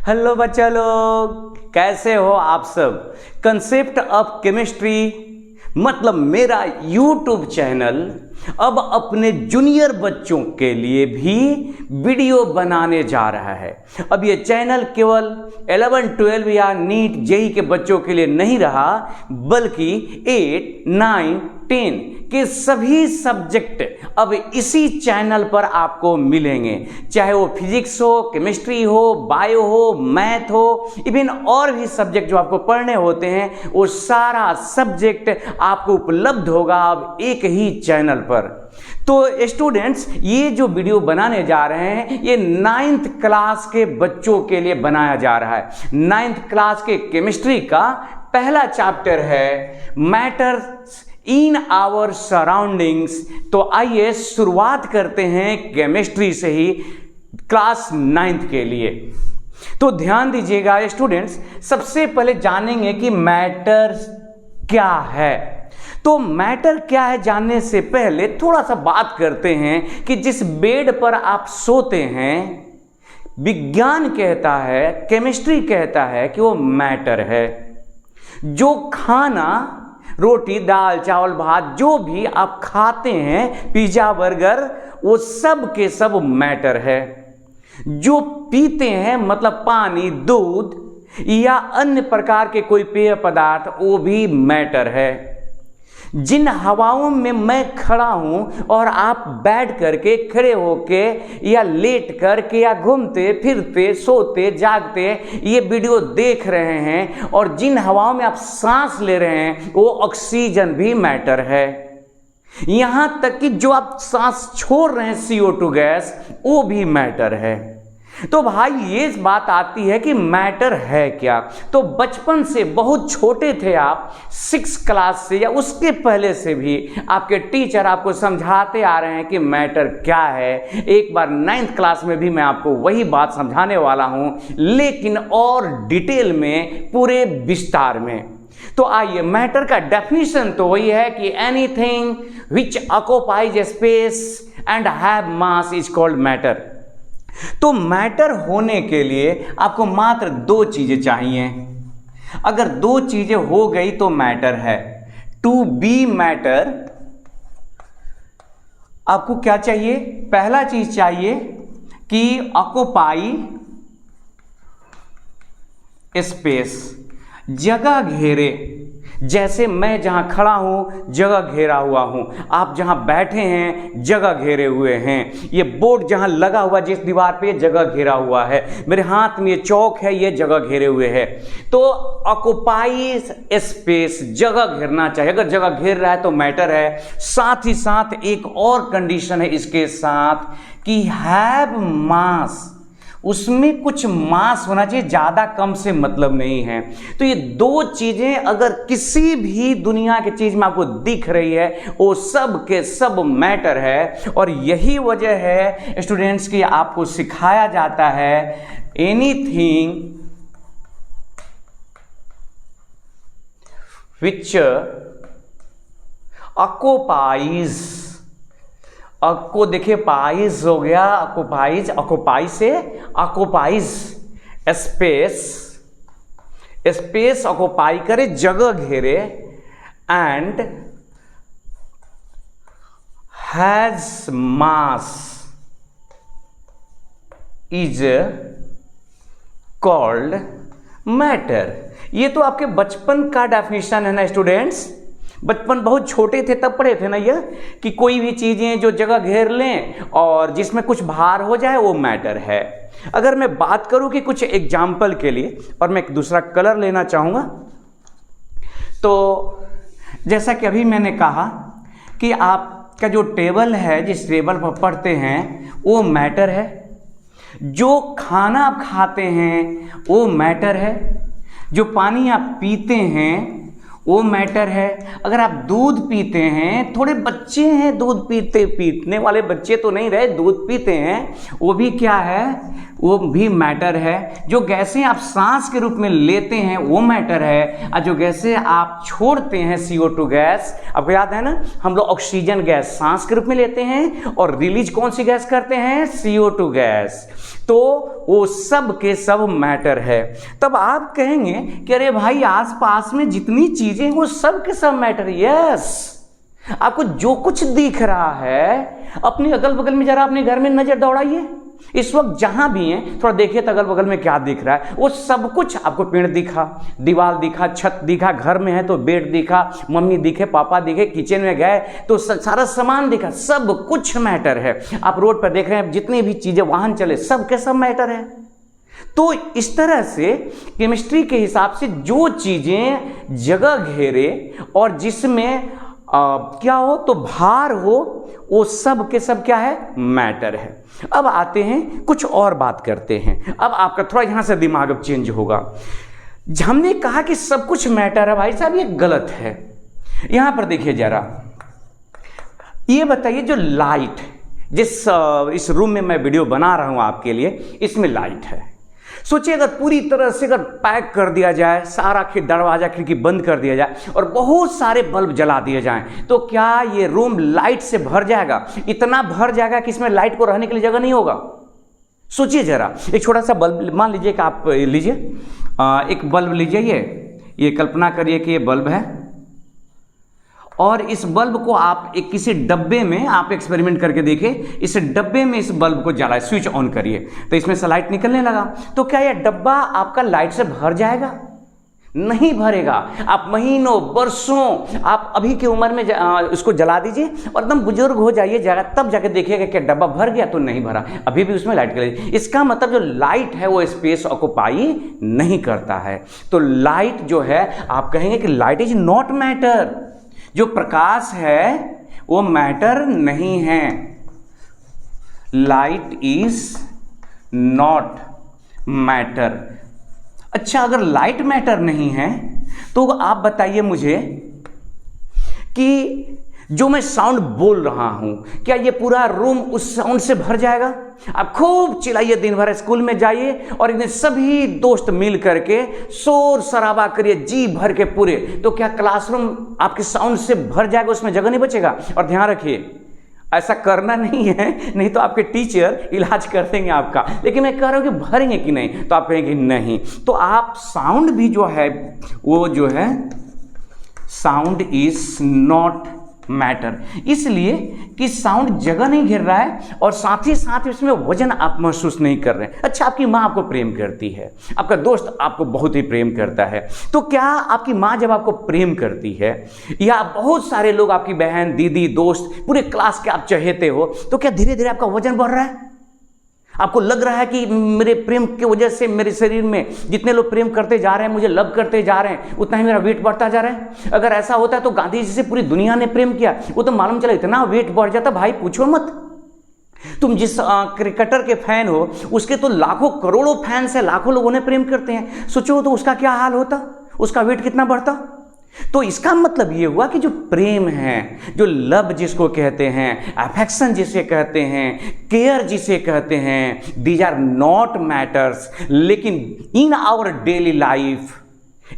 Hello बच्चा लोग, कैसे हो आप सब। कंसेप्ट ऑफ केमिस्ट्री मतलब मेरा यूट्यूब चैनल अब अपने जूनियर बच्चों के लिए भी वीडियो बनाने जा रहा है। अब ये चैनल केवल 11, 12 या नीट जेई के बच्चों के लिए नहीं रहा, बल्कि 8, 9, 10 के सभी सब्जेक्ट अब इसी चैनल पर आपको मिलेंगे। चाहे वो फिजिक्स हो, केमिस्ट्री हो, बायो हो, मैथ हो, इवन और भी सब्जेक्ट जो आपको पढ़ने होते हैं, वो सारा सब्जेक्ट आपको उपलब्ध होगा अब एक ही चैनल पर। तो स्टूडेंट्स, ये जो वीडियो बनाने जा रहे हैं ये 9th क्लास के बच्चों के लिए बनाया जा रहा है। 9th क्लास के केमिस्ट्री का पहला चैप्टर है मैटर्स इन आवर सराउंडिंग्स। तो आइए शुरुआत करते हैं केमिस्ट्री से ही क्लास 9th के लिए। तो ध्यान दीजिएगा स्टूडेंट्स, सबसे पहले जानेंगे कि मैटर क्या है। तो मैटर क्या है जानने से पहले थोड़ा सा बात करते हैं कि जिस बेड पर आप सोते हैं, विज्ञान कहता है, केमिस्ट्री कहता है कि वो मैटर है। जो खाना, रोटी, दाल, चावल, भात जो भी आप खाते हैं, पिज्जा, बर्गर, वो सब के सब मैटर है। जो पीते हैं मतलब पानी, दूध या अन्य प्रकार के कोई पेय पदार्थ, वो भी मैटर है। जिन हवाओं में मैं खड़ा हूं और आप बैठ करके, खड़े होके या लेट करके या घूमते फिरते, सोते जागते ये वीडियो देख रहे हैं, और जिन हवाओं में आप सांस ले रहे हैं वो ऑक्सीजन भी मैटर है। यहां तक कि जो आप सांस छोड़ रहे हैं CO2 गैस, वो भी मैटर है। तो भाई ये बात आती है कि मैटर है क्या। तो बचपन से, बहुत छोटे थे आप, 6 क्लास से या उसके पहले से भी आपके टीचर आपको समझाते आ रहे हैं कि मैटर क्या है। एक बार 9th क्लास में भी मैं आपको वही बात समझाने वाला हूं, लेकिन और डिटेल में, पूरे विस्तार में। तो आइए, मैटर का डेफिनेशन तो वही है कि anything which occupies space and have mass is called matter. तो मैटर होने के लिए आपको मात्र 2 चीजें चाहिए। अगर 2 चीजें हो गई तो मैटर है। टू बी मैटर आपको क्या चाहिए? पहला चीज चाहिए कि ऑक्युपाई स्पेस, जगह घेरे। जैसे मैं जहां खड़ा हूं जगह घेरा हुआ हूं, आप जहां बैठे हैं जगह घेरे हुए हैं, ये बोर्ड जहां लगा हुआ जिस दीवार पे जगह घेरा हुआ है, मेरे हाथ में ये चौक है ये जगह घेरे हुए है। तो ऑक्युपाई स्पेस, जगह घेरना चाहिए। अगर जगह घेर रहा है तो मैटर है। साथ ही साथ एक और कंडीशन है इसके साथ कि हैव मास, उसमें कुछ मास होना चाहिए, ज्यादा कम से मतलब नहीं है। तो ये 2 चीजें अगर किसी भी दुनिया की चीज में आपको दिख रही है, वो सब के सब मैटर है। और यही वजह है स्टूडेंट्स की आपको सिखाया जाता है एनीथिंग विच ऑक्युपाइज, आपको देखिए पाइज हो गया, ऑक्युपाइज, ऑक्युपाई से ऑक्युपाइज स्पेस, स्पेस ऑक्युपाई करे, जगह घेरे, and has mass is called matter. ये तो आपके बचपन का डेफिनेशन है ना स्टूडेंट्स। बचपन बहुत छोटे थे तब पढ़े थे ना ये, कि कोई भी चीजें जो जगह घेर लें और जिसमें कुछ भार हो जाए वो मैटर है। अगर मैं बात करूं कि कुछ एग्जाम्पल के लिए, और मैं एक दूसरा कलर लेना चाहूंगा, तो जैसा कि अभी मैंने कहा कि आपका जो टेबल है, जिस टेबल पर पढ़ते हैं वो मैटर है। जो खाना आप खाते हैं वो मैटर है। जो पानी आप पीते हैं वो मैटर है। अगर आप दूध पीते हैं, थोड़े बच्चे हैं दूध पीने वाले बच्चे तो नहीं रहे, दूध पीते हैं, वो भी क्या है, वो भी मैटर है। जो गैसें आप सांस के रूप में लेते हैं वो मैटर है, और जो गैसें आप छोड़ते हैं CO2 गैस, आपको याद है ना, हम लोग ऑक्सीजन गैस सांस के रूप में लेते हैं और रिलीज कौन सी गैस करते हैं, CO2 गैस, तो वो सब के सब मैटर है। तब आप कहेंगे कि अरे भाई आसपास में जितनी चीजें वो सब के सब मैटर। यस, आपको जो कुछ दिख रहा है अपने अगल बगल में जरा अपने घर में नजर दौड़ाइए, इस वक्त जहां भी हैं थोड़ा देखिए तो अगल बगल में क्या दिख रहा है। वो सब कुछ आपको, पेड़ दिखा, दीवार दिखा, छत दिखा, घर में है तो बेड दिखा, मम्मी दिखे, पापा दिखे, किचन में गए तो सारा सामान दिखा, सब कुछ मैटर है। आप रोड पर देख रहे हैं जितनी भी चीजें वाहन चले सब के सब मैटर है। तो इस तरह से केमिस्ट्री के हिसाब से जो चीजें जगह घेरे और जिसमें क्या हो तो भार हो, वो सब के सब क्या है, मैटर है। अब आते हैं कुछ और बात करते हैं। अब आपका थोड़ा यहां से दिमाग अब चेंज होगा। हमने कहा कि सब कुछ मैटर है, भाई साहब ये गलत है। यहां पर देखिए जरा, ये बताइए जो लाइट जिस इस रूम में मैं वीडियो बना रहा हूं आपके लिए, इसमें लाइट है। सोचिए अगर पूरी तरह से अगर पैक कर दिया जाए, सारा दरवाजा खिड़की बंद कर दिया जाए और बहुत सारे बल्ब जला दिए जाएं, तो क्या ये रूम लाइट से भर जाएगा? इतना भर जाएगा कि इसमें लाइट को रहने के लिए जगह नहीं होगा। सोचिए जरा, एक छोटा सा बल्ब मान लीजिए कि आप लीजिए, एक बल्ब लीजिए, ये कल्पना करिए कि ये बल्ब है और इस बल्ब को आप एक किसी डब्बे में आप एक्सपेरिमेंट करके देखिए, इस डब्बे में इस बल्ब को जलाए, स्विच ऑन करिए तो इसमें से लाइट निकलने लगा, तो क्या यह डब्बा आपका लाइट से भर जाएगा? नहीं भरेगा। आप महीनों बरसों आप अभी की उम्र में उसको जला दीजिए और एकदम बुजुर्ग हो जाइए जाएगा, तब जाके देखिएगा कि डब्बा भर गया, तो नहीं भरा, अभी भी उसमें लाइट निकलेगी। इसका मतलब जो लाइट है वो स्पेस ऑक्युपाई नहीं करता है। तो लाइट जो है, आप कहेंगे कि लाइट इज नॉट मैटर, जो प्रकाश है वो मैटर नहीं है। Light is not matter. अच्छा, अगर लाइट मैटर नहीं है तो आप बताइए मुझे कि जो मैं साउंड बोल रहा हूं, क्या ये पूरा रूम उस साउंड से भर जाएगा? आप खूब चिल्लाइए, दिन भर स्कूल में जाइए और इन्हें सभी दोस्त मिल करके शोर शराबा करिए जी भर के पूरे, तो क्या क्लासरूम आपके साउंड से भर जाएगा, उसमें जगह नहीं बचेगा? और ध्यान रखिए ऐसा करना नहीं है, नहीं तो आपके टीचर इलाज कर देंगे आपका। लेकिन मैं कह रहा हूं कि भरेंगे कि नहीं, तो आप कहेंगे नहीं। तो आप साउंड भी जो है वो जो है साउंड इज नॉट मैटर, इसलिए कि साउंड जगह नहीं घेर रहा है और साथ ही साथ इसमें वजन आप महसूस नहीं कर रहे हैं। अच्छा, आपकी माँ आपको प्रेम करती है, आपका दोस्त आपको बहुत ही प्रेम करता है, तो क्या आपकी माँ जब आपको प्रेम करती है या बहुत सारे लोग, आपकी बहन, दीदी, दोस्त, पूरे क्लास के आप चहेते हो, तो क्या धीरे धीरे आपका वजन बढ़ रहा है? आपको लग रहा है कि मेरे प्रेम की वजह से मेरे शरीर में जितने लोग प्रेम करते जा रहे हैं, मुझे लव करते जा रहे हैं, उतना ही मेरा वेट बढ़ता जा रहा है? अगर ऐसा होता है तो गांधी जी से पूरी दुनिया ने प्रेम किया, वो तो मालूम चला इतना वेट बढ़ जाता, भाई पूछो मत। तुम जिस क्रिकेटर के फैन हो उसके तो लाखों करोड़ों फैंस हैं, लाखों लोग उन्हें प्रेम करते हैं, सोचो तो उसका क्या हाल होता, उसका वेट कितना बढ़ता। तो इसका मतलब ये हुआ कि जो प्रेम है, जो लव जिसको कहते हैं, अफेक्शन जिसे कहते हैं, केयर जिसे कहते हैं, दीज आर नॉट मैटर्स। लेकिन in our daily life,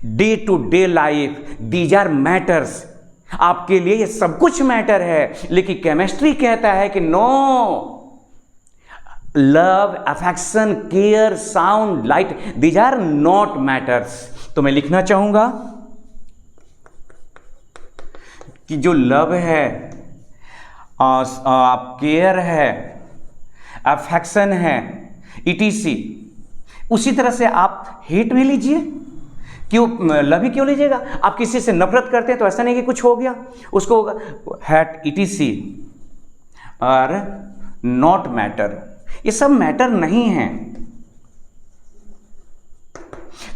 day to day life, these are matters. आपके लिए ये सब कुछ मैटर है, लेकिन केमिस्ट्री कहता है कि no, love, affection, care, sound, light, these are not matters. तो मैं लिखना चाहूंगा कि जो लव है, केयर है, अफेक्शन है, ETC, उसी तरह से आप हेट भी लीजिए। क्यों लव ही क्यों लीजिएगा? आप किसी से नफरत करते हैं तो ऐसा नहीं कि कुछ हो गया, उसको हेट, ETC और नॉट मैटर, ये सब मैटर नहीं है।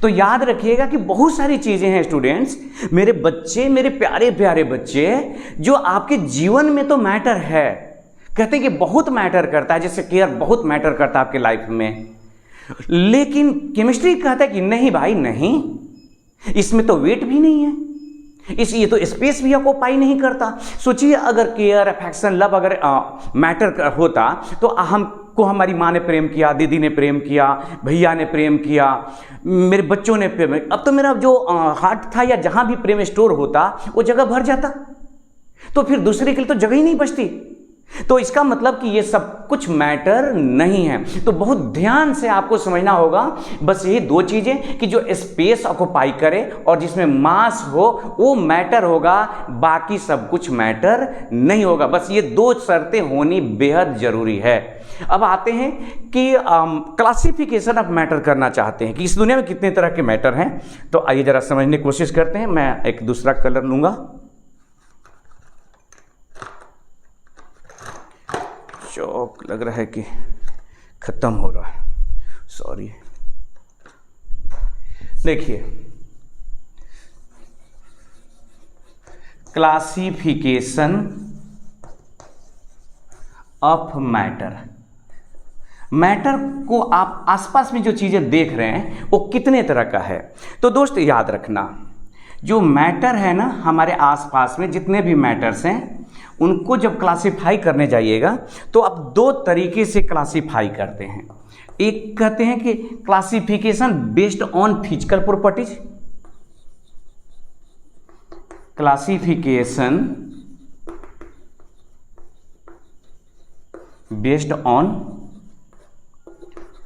तो याद रखिएगा कि बहुत सारी चीजें हैं स्टूडेंट्स, मेरे बच्चे, मेरे प्यारे प्यारे बच्चे, जो आपके जीवन में तो मैटर है, कहते हैं कि बहुत मैटर करता है, जैसे केयर बहुत मैटर करता है आपके लाइफ में, लेकिन केमिस्ट्री कहता है कि नहीं भाई नहीं, इसमें तो वेट भी नहीं है, इसलिए तो स्पेस भी ऑक्यूपाई नहीं करता। सोचिए अगर केयर, अफेक्शन, लव अगर मैटर होता तो हमको हमारी माँ ने प्रेम किया, दीदी ने प्रेम किया, भैया ने प्रेम किया, मेरे बच्चों ने प्रेम, अब तो मेरा जो हार्ट था या जहाँ भी प्रेम स्टोर होता वो जगह भर जाता, तो फिर दूसरे के लिए तो जगह ही नहीं बचती। तो इसका मतलब कि ये सब कुछ मैटर नहीं है। तो बहुत ध्यान से आपको समझना होगा बस यही दो चीजें कि जो स्पेस ऑक्युपाई करे और जिसमें मास हो वो मैटर होगा, बाकी सब कुछ मैटर नहीं होगा। बस ये दो शर्तें होनी बेहद जरूरी है। अब आते हैं कि क्लासिफिकेशन ऑफ मैटर करना चाहते हैं कि इस दुनिया में कितने तरह के मैटर हैं। तो आइए जरा समझने की कोशिश करते हैं। मैं एक दूसरा कलर लूंगा। चौक लग रहा है कि खत्म हो रहा है, सॉरी। देखिए, क्लासिफिकेशन ऑफ मैटर। मैटर को आप आसपास में जो चीजें देख रहे हैं वो कितने तरह का है। तो दोस्त याद रखना, जो मैटर है ना हमारे आसपास में जितने भी मैटर्स हैं उनको जब क्लासिफाई करने जाइएगा तो आप दो तरीके से क्लासिफाई करते हैं। एक कहते हैं कि classification based on physical properties, classification based on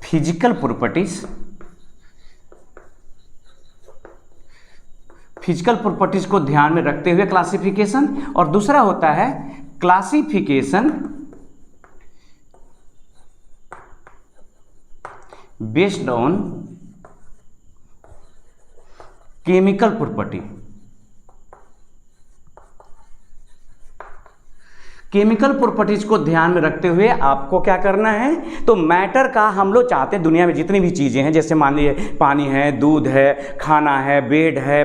physical properties, physical properties को ध्यान में रखते हुए क्लासिफिकेशन। और दूसरा होता है classification based on chemical property. Chemical properties को ध्यान में रखते हुए आपको क्या करना है, तो मैटर का हम लोग चाहते हैं दुनिया में जितनी भी चीजें हैं, जैसे मान लीजिए पानी है, दूध है, खाना है, बेड है,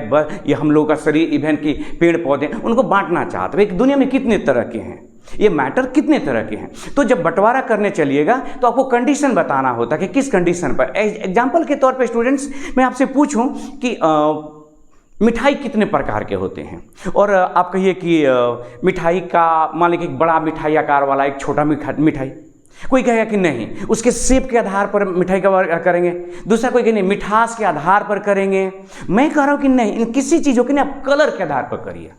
ये हम लोग का शरीर, इवन की पेड़ पौधे, उनको बांटना चाहते हैं। दुनिया में कितने तरह के हैं, ये मैटर कितने तरह के हैं। तो जब बंटवारा करने चलिएगा तो आपको कंडीशन बताना होता है कि किस कंडीशन पर। एग्जाम्पल के तौर पर स्टूडेंट्स, मैं आपसे पूछूं कि मिठाई कितने प्रकार के होते हैं, और आप कहिए कि मिठाई का मान लीजिए एक बड़ा मिठाई आकार वाला, एक छोटा मिठाई। कोई कहेगा कि नहीं, उसके शेप के आधार पर मिठाई का करेंगे। दूसरा कोई कहे नहीं, मिठास के आधार पर करेंगे। मैं कह रहा हूं कि नहीं, इन किसी चीज़ों के नहीं, आप कलर के आधार पर करिए,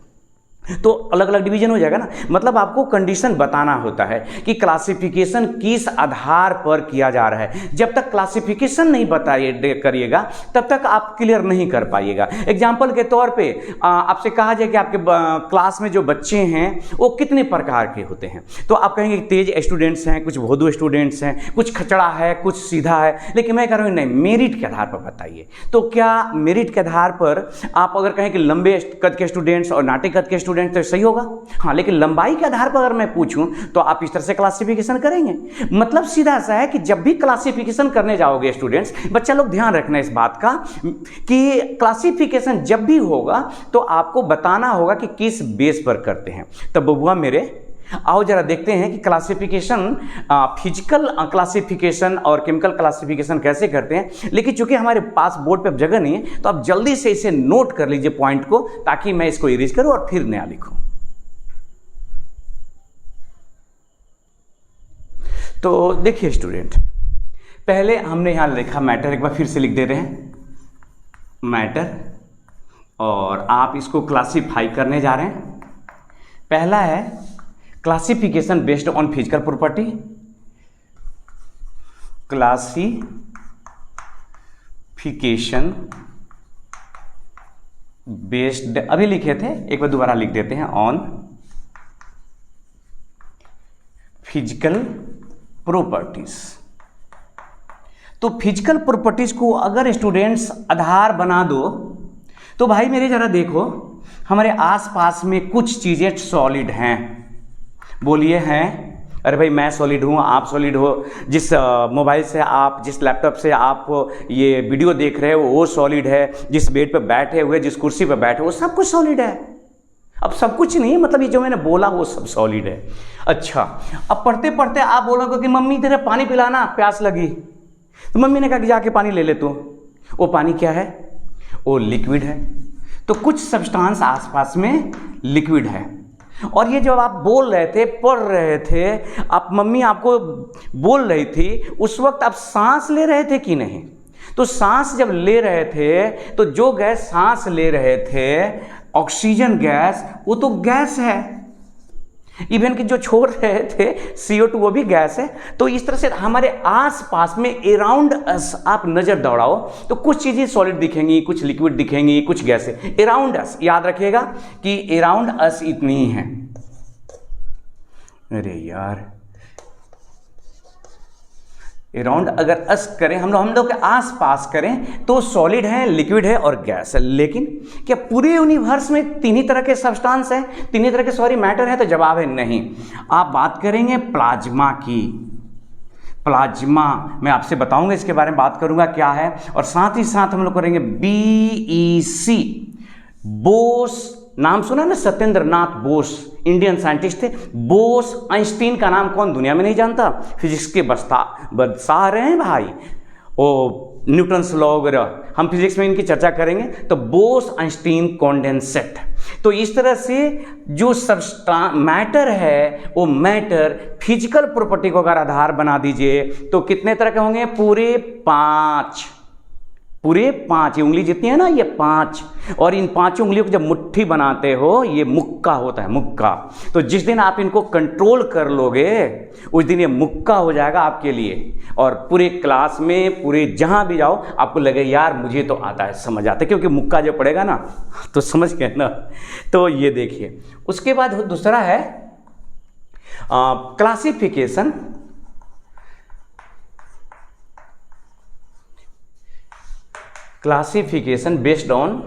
तो अलग अलग डिवीजन हो जाएगा ना। मतलब आपको कंडीशन बताना होता है कि क्लासिफिकेशन किस आधार पर किया जा रहा है। जब तक क्लासिफिकेशन नहीं बताइए करिएगा तब तक आप क्लियर नहीं कर पाइएगा। एग्जाम्पल के तौर पे आपसे कहा जाए कि आपके क्लास में जो बच्चे हैं वो कितने प्रकार के होते हैं, तो आप कहेंगे तेज स्टूडेंट्स हैं, कुछ भोदू स्टूडेंट्स हैं, कुछ खचड़ा है, कुछ सीधा है। लेकिन मैं कह रहा हूँ नहीं, मेरिट के आधार पर बताइए। तो क्या मेरिट के आधार पर आप अगर कहें कि लंबे कद के स्टूडेंट्स और नाटे कद के तो सही होगा, हाँ। लेकिन लंबाई के आधार पर अगर मैं पूछूं तो आप इस तरह से क्लासिफिकेशन करेंगे। मतलब सीधा सा है कि जब भी क्लासिफिकेशन करने जाओगे स्टूडेंट्स, बच्चा लोग ध्यान रखना इस बात का कि क्लासिफिकेशन जब भी होगा तो आपको बताना होगा कि किस बेस पर करते हैं। तब बबुआ मेरे आओ जरा देखते हैं कि क्लासिफिकेशन, फिजिकल क्लासिफिकेशन और केमिकल क्लासिफिकेशन कैसे करते हैं। लेकिन चूंकि हमारे पास बोर्ड पे जगह नहीं है तो आप जल्दी से इसे नोट कर लीजिए पॉइंट को, ताकि मैं इसको इरेज करूं और फिर नया लिखूं। तो देखिए स्टूडेंट, पहले हमने यहां लिखा मैटर, एक बार फिर से लिख दे रहे हैं मैटर, और आप इसको क्लासिफाई करने जा रहे हैं। पहला है classification based on physical property, classification based, अभी लिखे थे, एक बार दोबारा लिख देते हैं, ऑन फिजिकल प्रॉपर्टीज। तो फिजिकल प्रॉपर्टीज को अगर स्टूडेंट्स आधार बना दो तो भाई मेरे जरा देखो, हमारे आसपास में कुछ चीजें सॉलिड हैं। बोलिए हैं? अरे भाई मैं सॉलिड हूँ, आप सॉलिड हो, जिस मोबाइल से आप, जिस लैपटॉप से आप ये वीडियो देख रहे हो वो सॉलिड है, जिस बेड पर बैठे हुए, जिस कुर्सी पर बैठे वो सब कुछ सॉलिड है। अब सब कुछ नहीं, मतलब ये जो मैंने बोला वो सब सॉलिड है। अच्छा, अब पढ़ते पढ़ते आप बोलोगे कि मम्मी तेरे पानी पिलाना, प्यास लगी। तो मम्मी ने कहा कि जाके पानी ले ले तू। वो पानी क्या है? वो लिक्विड है। तो कुछ सब्सटेंस आसपास में लिक्विड है। और ये जब आप बोल रहे थे, पढ़ रहे थे, आप मम्मी आपको बोल रही थी, उस वक्त आप सांस ले रहे थे कि नहीं? तो सांस जब ले रहे थे तो जो गैस सांस ले रहे थे, ऑक्सीजन गैस, वो तो गैस है। इवन कि जो छोड़ रहे थे CO2, वो भी गैस है। तो इस तरह से हमारे आसपास में अराउंड अस आप नजर दौड़ाओ तो कुछ चीजें सॉलिड दिखेंगी, कुछ लिक्विड दिखेंगी, कुछ गैसें। अराउंड अस याद रखिएगा कि अराउंड अस इतनी ही है। अरे यार, अराउंड अगर अस करें, हम लोग के आस पास करें तो सॉलिड है, लिक्विड है और गैस है। लेकिन क्या पूरे यूनिवर्स में तीन ही तरह के सब्सटेंस हैं, तीन ही तरह के मैटर है? तो जवाब है नहीं। आप बात करेंगे प्लाज्मा की। प्लाज्मा मैं आपसे बताऊंगा, इसके बारे में बात करूंगा क्या है। और साथ ही साथ हम लोग करेंगे BEC, बोस। नाम सुना ना, सत्येंद्र नाथ बोस, इंडियन साइंटिस्ट थे। बोस आइंस्टीन का नाम कौन दुनिया में नहीं जानता? फिजिक्स के बदशाह रहे हैं भाई, ओ न्यूटन्स लॉ वगैरह। हम फिजिक्स में इनकी चर्चा करेंगे। तो बोस आइंस्टीन कॉन्डेंसेट। तो इस तरह से जो मैटर है, वो मैटर फिजिकल प्रॉपर्टी को अगर आधार बना दीजिए तो कितने तरह के होंगे? पूरे 5। पूरे 5, ये उंगली जितनी है ना, ये 5। और इन 5 उंगलियों को जब मुट्ठी बनाते हो, ये मुक्का होता है, मुक्का। तो जिस दिन आप इनको कंट्रोल कर लोगे, उस दिन ये मुक्का हो जाएगा आपके लिए। और पूरे क्लास में, पूरे जहां भी जाओ, आपको लगे यार मुझे तो आता है, समझ आता है, क्योंकि मुक्का जब पड़ेगा ना तो समझ गए ना। तो ये देखिए, उसके बाद दूसरा है classification. Classification based on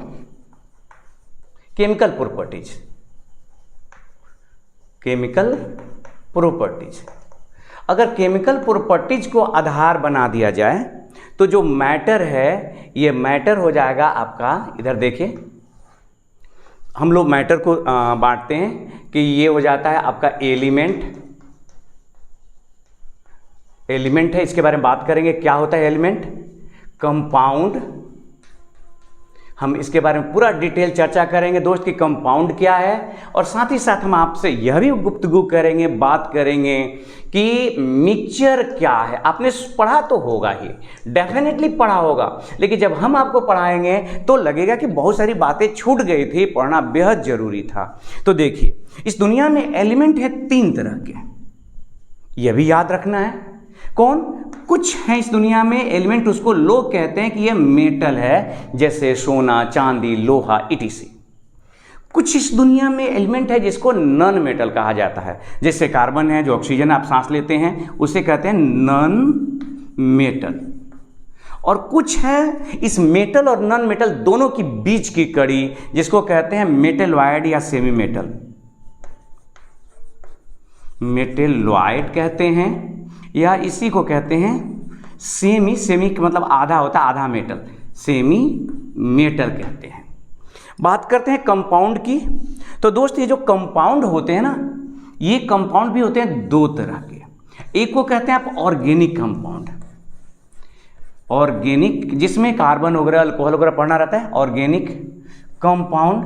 chemical properties. Chemical properties, अगर केमिकल प्रॉपर्टीज को आधार बना दिया जाए तो जो मैटर है, ये मैटर हो जाएगा आपका, इधर देखिए, हम लोग मैटर को बांटते हैं कि ये हो जाता है आपका एलिमेंट। एलिमेंट है, इसके बारे में बात करेंगे क्या होता है एलिमेंट। कंपाउंड, हम इसके बारे में पूरा डिटेल चर्चा करेंगे दोस्त कि कंपाउंड क्या है। और साथ ही साथ हम आपसे यह भी गुफ्तगू करेंगे, बात करेंगे कि मिक्सचर क्या है। आपने पढ़ा तो होगा ही, डेफिनेटली पढ़ा होगा, लेकिन जब हम आपको पढ़ाएंगे तो लगेगा कि बहुत सारी बातें छूट गई थी, पढ़ना बेहद जरूरी था। तो देखिए, इस दुनिया में एलिमेंट है 3 तरह के, यह भी याद रखना है। कौन? कुछ है इस दुनिया में एलिमेंट, उसको लोग कहते हैं कि ये मेटल है, जैसे सोना, चांदी, लोहा, etc। कुछ इस दुनिया में एलिमेंट है जिसको नॉन मेटल कहा जाता है, जैसे कार्बन है, जो ऑक्सीजन आप सांस लेते हैं, उसे कहते हैं नॉन मेटल। और कुछ है इस मेटल और नॉन मेटल दोनों की बीच की कड़ी, जिसको कहते हैं मेटेलॉइड या सेमी मेटल। मेटेलॉइड कहते हैं, या इसी को कहते हैं सेमी। सेमी का मतलब आधा होता है, आधा मेटल, सेमी मेटल कहते हैं। बात करते हैं कंपाउंड की। तो दोस्त, ये जो कंपाउंड होते हैं ना, ये कंपाउंड भी होते हैं 2 तरह के। एक को कहते हैं आप ऑर्गेनिक कंपाउंड। ऑर्गेनिक, जिसमें कार्बन वगैरह, अल्कोहल वगैरह पढ़ना रहता है, ऑर्गेनिक कंपाउंड,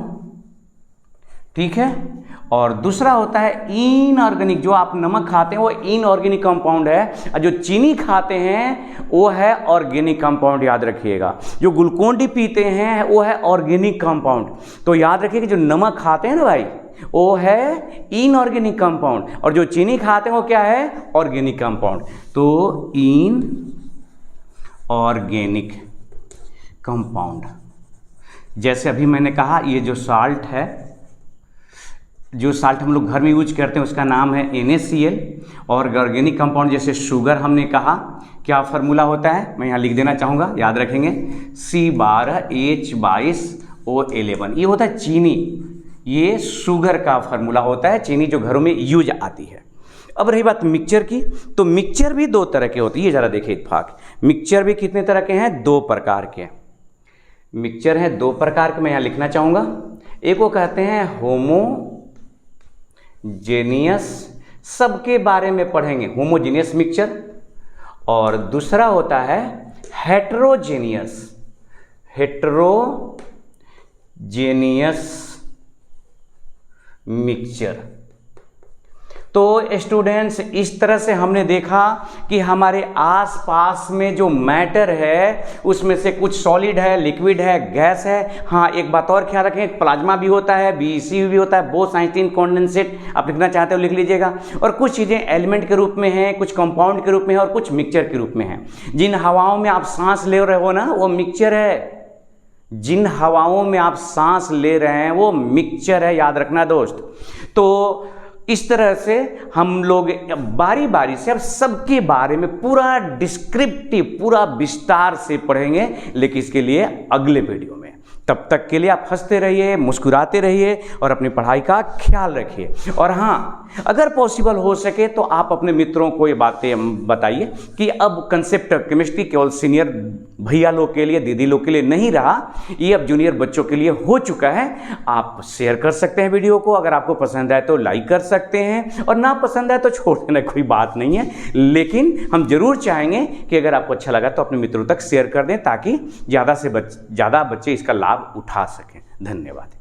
ठीक है। और दूसरा होता है इनऑर्गेनिक, जो आप नमक खाते हैं वो इनऑर्गेनिक कंपाउंड है, और जो चीनी खाते हैं वो है ऑर्गेनिक कंपाउंड, याद रखिएगा। जो ग्लूकोन डी पीते हैं वो है ऑर्गेनिक कंपाउंड। तो याद रखिए, जो नमक खाते हैं ना भाई, वो है इनऑर्गेनिक कंपाउंड, और जो चीनी खाते हैं वो क्या है? Organic compound. तो इनऑर्गेनिक कंपाउंड, जैसे अभी मैंने कहा, ये जो साल्ट है, जो साल्ट हम लोग घर में यूज करते हैं, उसका नाम है NaCl। और ऑर्गेनिक कंपाउंड जैसे शुगर, हमने कहा क्या फार्मूला होता है, मैं यहाँ लिख देना चाहूँगा, याद रखेंगे, C12H22O11। ये होता है चीनी, ये शुगर का फार्मूला होता है, चीनी जो घरों में यूज आती है। अब रही बात मिक्सचर की, तो मिक्सचर भी 2 तरह के होती है। ये जरा देखिए इत्तेफाक, मिक्सचर भी कितने तरह के हैं? 2 प्रकार के मिक्सचर हैं, 2 प्रकार के मैं यहाँ लिखना चाहूँगा। एक को कहते हैं होमोजेनियस, सबके बारे में पढ़ेंगे, होमोजेनियस मिक्सचर। और दूसरा होता है हेटेरोजेनियस। Heterogeneous genius mixture. तो स्टूडेंट्स, इस तरह से हमने देखा कि हमारे आसपास में जो मैटर है उसमें से कुछ सॉलिड है, लिक्विड है, गैस है। हाँ, एक बात और ख्याल रखें, प्लाज्मा भी होता है, BEC भी होता है, बोथ आइंस्टीन कंडेंसेट आप लिखना चाहते हो लिख लीजिएगा। और कुछ चीज़ें एलिमेंट के रूप में हैं, कुछ कंपाउंड के रूप में है और कुछ मिक्सचर के रूप में है। जिन हवाओं में आप सांस ले रहे हो ना, वो मिक्सचर है। जिन हवाओं में आप सांस ले रहे हैं वो मिक्सचर है, याद रखना दोस्त। तो इस तरह से हम लोग बारी बारी से अब सबके बारे में पूरा डिस्क्रिप्टिव, पूरा विस्तार से पढ़ेंगे, लेकिन इसके लिए अगले वीडियो में। तब तक के लिए आप हंसते रहिए, मुस्कुराते रहिए और अपनी पढ़ाई का ख्याल रखिए। और हाँ, अगर पॉसिबल हो सके तो आप अपने मित्रों को ये बातें बताइए कि अब कंसेप्ट ऑफ केमिस्ट्री केवल सीनियर भैया लोग के लिए, दीदी लोग के लिए नहीं रहा, ये अब जूनियर बच्चों के लिए हो चुका है। आप शेयर कर सकते हैं वीडियो को, अगर आपको पसंद आए तो लाइक कर सकते हैं, और ना पसंद आए तो छोड़ देना, कोई बात नहीं है। लेकिन हम जरूर चाहेंगे कि अगर आपको अच्छा लगा तो अपने मित्रों तक शेयर कर दें, ताकि ज़्यादा से ज़्यादा बच्चे इसका लाभ उठा सकें। धन्यवाद।